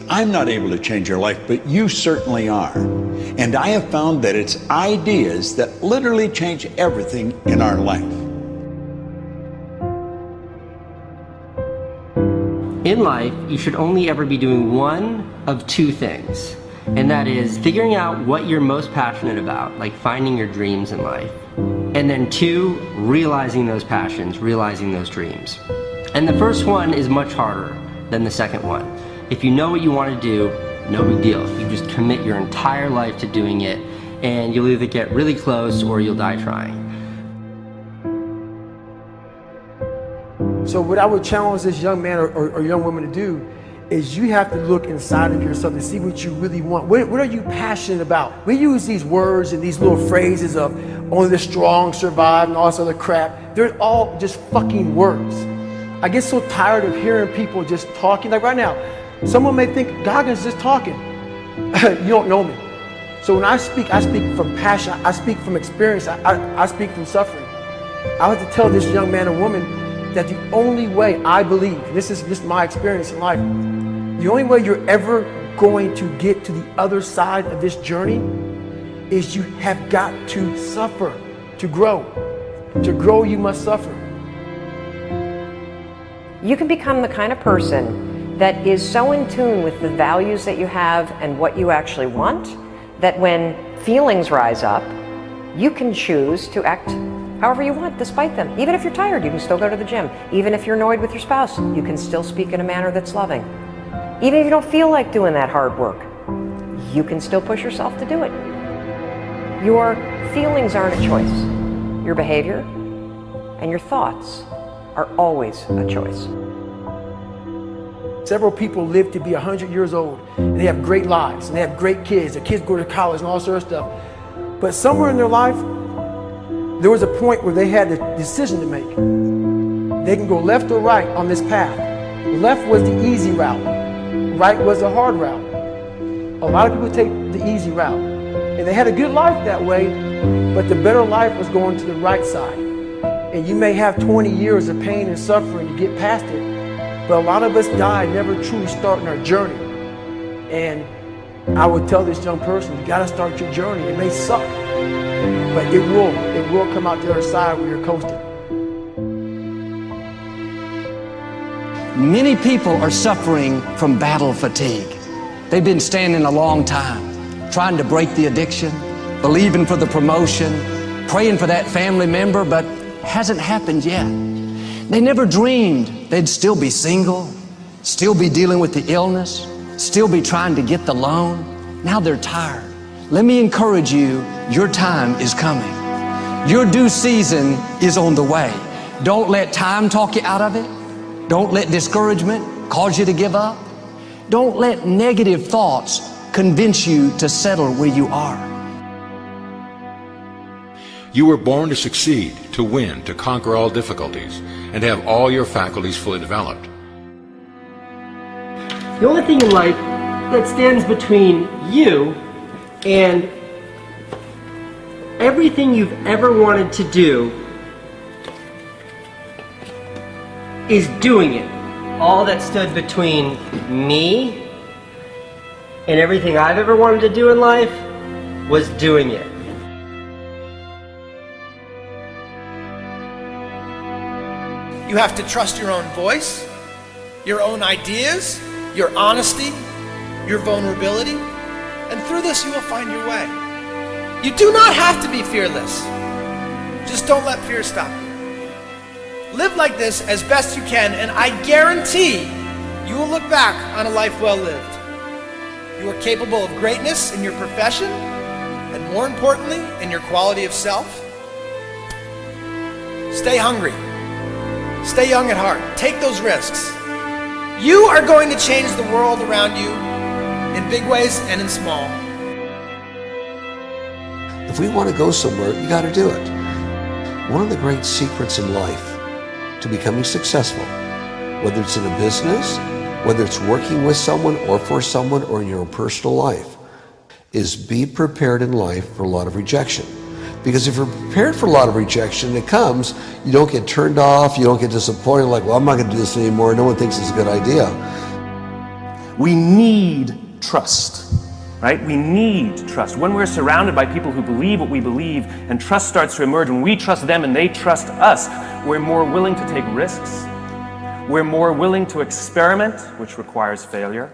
I'm not able to change your life, but you certainly are. And I have found that it's ideas that literally change everything in our life. In life, you should only ever be doing one of two things, and that is figuring out what you're most passionate about, like finding your dreams in life. And then two, realizing those passions, realizing those dreams. And the first one is much harder than the second one. If you know what you want to do, no big deal. You just commit your entire life to doing it, and you'll either get really close or you'll die trying. So what I would challenge this young man or young woman to do is you have to look inside of yourself and see what you really want. What are you passionate about? We use these words and these little phrases of only the strong survive and all this other crap. They're all just fucking words. I get so tired of hearing people just talking. Like right now, someone may think Goggins just talking. You don't know me. So when I speak from passion. I speak from experience. I speak from suffering. I have to tell this young man or woman that the only way I believe, this is my experience in life, the only way you're ever going to get to the other side of this journey is you have got to suffer to grow. To grow, you must suffer. You can become the kind of person that is so in tune with the values that you have and what you actually want, that when feelings rise up, you can choose to act however you want despite them. Even if you're tired, you can still go to the gym. Even if you're annoyed with your spouse, you can still speak in a manner that's loving. Even if you don't feel like doing that hard work, you can still push yourself to do it. Your feelings aren't a choice. Your behavior and your thoughts are always a choice. Several people live to be 100 years old, and they have great lives, and they have great kids. Their kids go to college and all sorts of stuff. But somewhere in their life, there was a point where they had a decision to make. They can go left or right on this path. Left was the easy route. Right was the hard route. A lot of people take the easy route. And they had a good life that way, but the better life was going to the right side. And you may have 20 years of pain and suffering to get past it, but a lot of us die never truly starting our journey. And I would tell this young person, you gotta start your journey. It may suck, but it will come out the other side where you're coasting. Many people are suffering from battle fatigue. They've been standing a long time, trying to break the addiction, believing for the promotion, praying for that family member, but hasn't happened yet. They never dreamed they'd still be single, still be dealing with the illness, still be trying to get the loan. Now they're tired. Let me encourage you, your time is coming. Your due season is on the way. Don't let time talk you out of it. Don't let discouragement cause you to give up. Don't let negative thoughts convince you to settle where you are. You were born to succeed, to win, to conquer all difficulties, and to have all your faculties fully developed. The only thing in life that stands between you and everything you've ever wanted to do is doing it. All that stood between me and everything I've ever wanted to do in life was doing it. You have to trust your own voice, your own ideas, your honesty, your vulnerability, and through this you will find your way. You do not have to be fearless. Just don't let fear stop you. Live like this as best you can, and I guarantee you will look back on a life well lived. You are capable of greatness in your profession, and more importantly, in your quality of self. Stay hungry. Stay young at heart. Take those risks. You are going to change the world around you in big ways and in small. If we want to go somewhere, you got to do it. One of the great secrets in life to becoming successful, whether it's in a business, whether it's working with someone or for someone or in your own personal life, is be prepared in life for a lot of rejection. Because if you're prepared for a lot of rejection, it comes, you don't get turned off, you don't get disappointed, like, well, I'm not going to do this anymore, no one thinks it's a good idea. We need trust, right? We need trust. When we're surrounded by people who believe what we believe and trust starts to emerge, when we trust them and they trust us, we're more willing to take risks. We're more willing to experiment, which requires failure.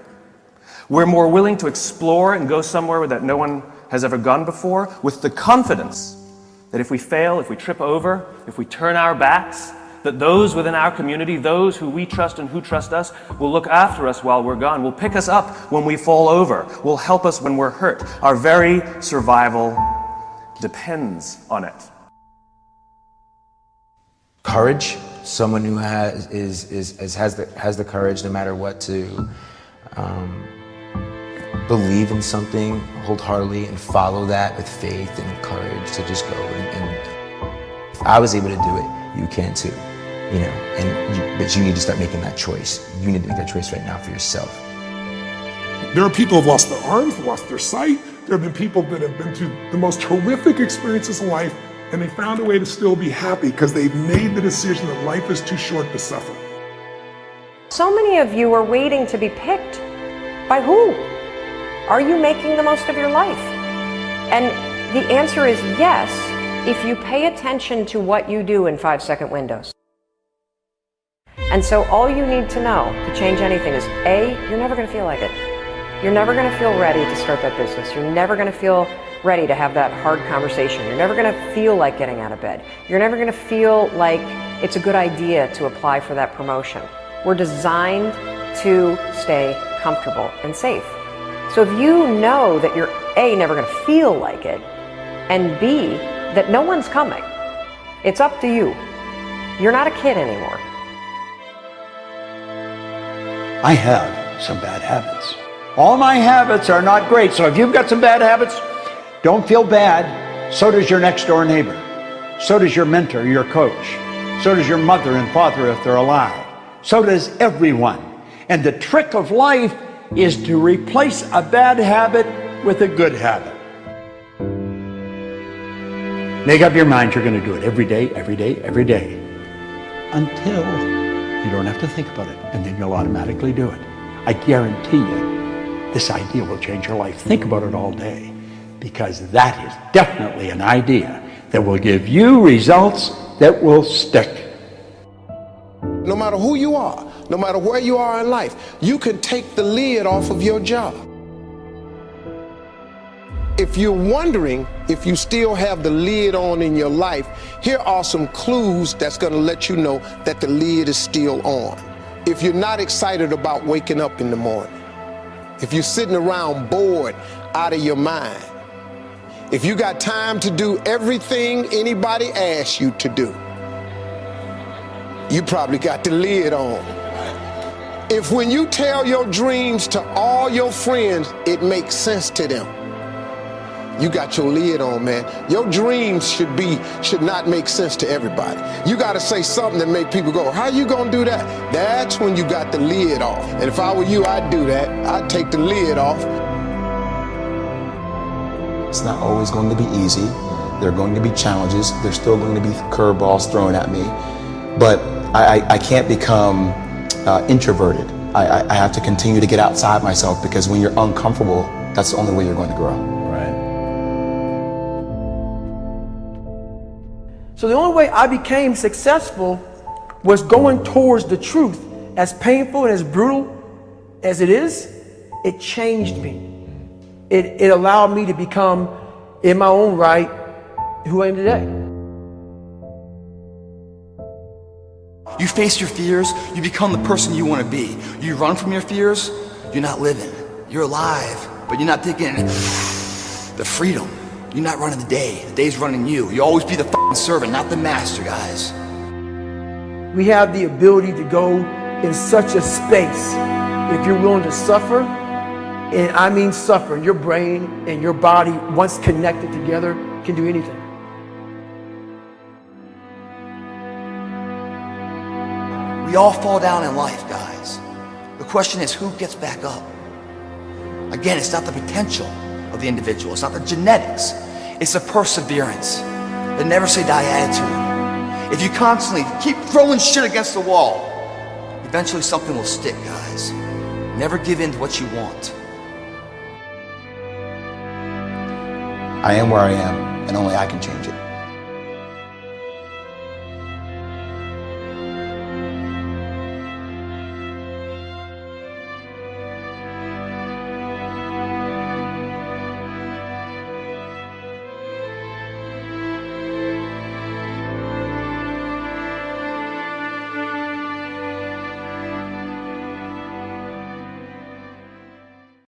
We're more willing to explore and go somewhere that no one has ever gone before, with the confidence that if we fail, if we trip over, if we turn our backs, that those within our community, those who we trust and who trust us, will look after us while we're gone, will pick us up when we fall over, will help us when we're hurt. Our very survival depends on it. Courage, someone who has the courage no matter what to believe in something wholeheartedly and follow that with faith and courage to just go. And if I was able to do it, you can too. You know, but you need to start making that choice. You need to make that choice right now for yourself. There are people who've lost their arms, lost their sight. There have been people that have been through the most horrific experiences in life, and they found a way to still be happy because they've made the decision that life is too short to suffer. So many of you are waiting to be picked. By who? Are you making the most of your life? And the answer is yes, if you pay attention to what you do in 5-second windows. And so all you need to know to change anything is A, you're never going to feel like it. You're never going to feel ready to start that business. You're never going to feel ready to have that hard conversation. You're never going to feel like getting out of bed. You're never going to feel like it's a good idea to apply for that promotion. We're designed to stay comfortable and safe. So if you know that you're A, never going to feel like it, and B, that no one's coming, it's up to you. You're not a kid anymore. I have some bad habits. All my habits are not great, so if you've got some bad habits, don't feel bad. So does your next door neighbor. So does your mentor, your coach. So does your mother and father if they're alive. So does everyone. And the trick of life is to replace a bad habit with a good habit. Make up your mind you're going to do it every day, every day, every day, until you don't have to think about it, and then you'll automatically do it. I guarantee you, this idea will change your life. Think about it all day, because that is definitely an idea that will give you results that will stick. No matter who you are, no matter where you are in life, you can take the lid off of your job. If you're wondering if you still have the lid on in your life, here are some clues that's going to let you know that the lid is still on. If you're not excited about waking up in the morning, if you're sitting around bored out of your mind, if you got time to do everything anybody asks you to do, you probably got the lid on. If when you tell your dreams to all your friends, it makes sense to them, you got your lid on, man. Your dreams should not make sense to everybody. You got to say something that make people go, how you gonna do that? That's when you got the lid off. And if I were you, I'd do that. I'd take the lid off. It's not always going to be easy. There are going to be challenges. There's still going to be curveballs thrown at me. But I can't become introverted. I have to continue to get outside myself, because when you're uncomfortable, that's the only way you're going to grow. So the only way I became successful was going towards the truth. As painful and as brutal as it is, it changed me. It allowed me to become, in my own right, who I am today. You face your fears, you become the person you want to be. You run from your fears, you're not living. You're alive, but you're not taking the freedom. You're not running the day. The day's running you. You always be the f***ing servant, not the master, guys. We have the ability to go in such a space if you're willing to suffer, and I mean suffer. Your brain and your body, once connected together, can do anything. We all fall down in life, guys. The question is, who gets back up? Again, it's not the potential of the individual. It's not the genetics. It's the perseverance, the never say die attitude. If you constantly keep throwing shit against the wall, eventually something will stick, guys. Never give in to what you want. I am where I am, and only I can change it.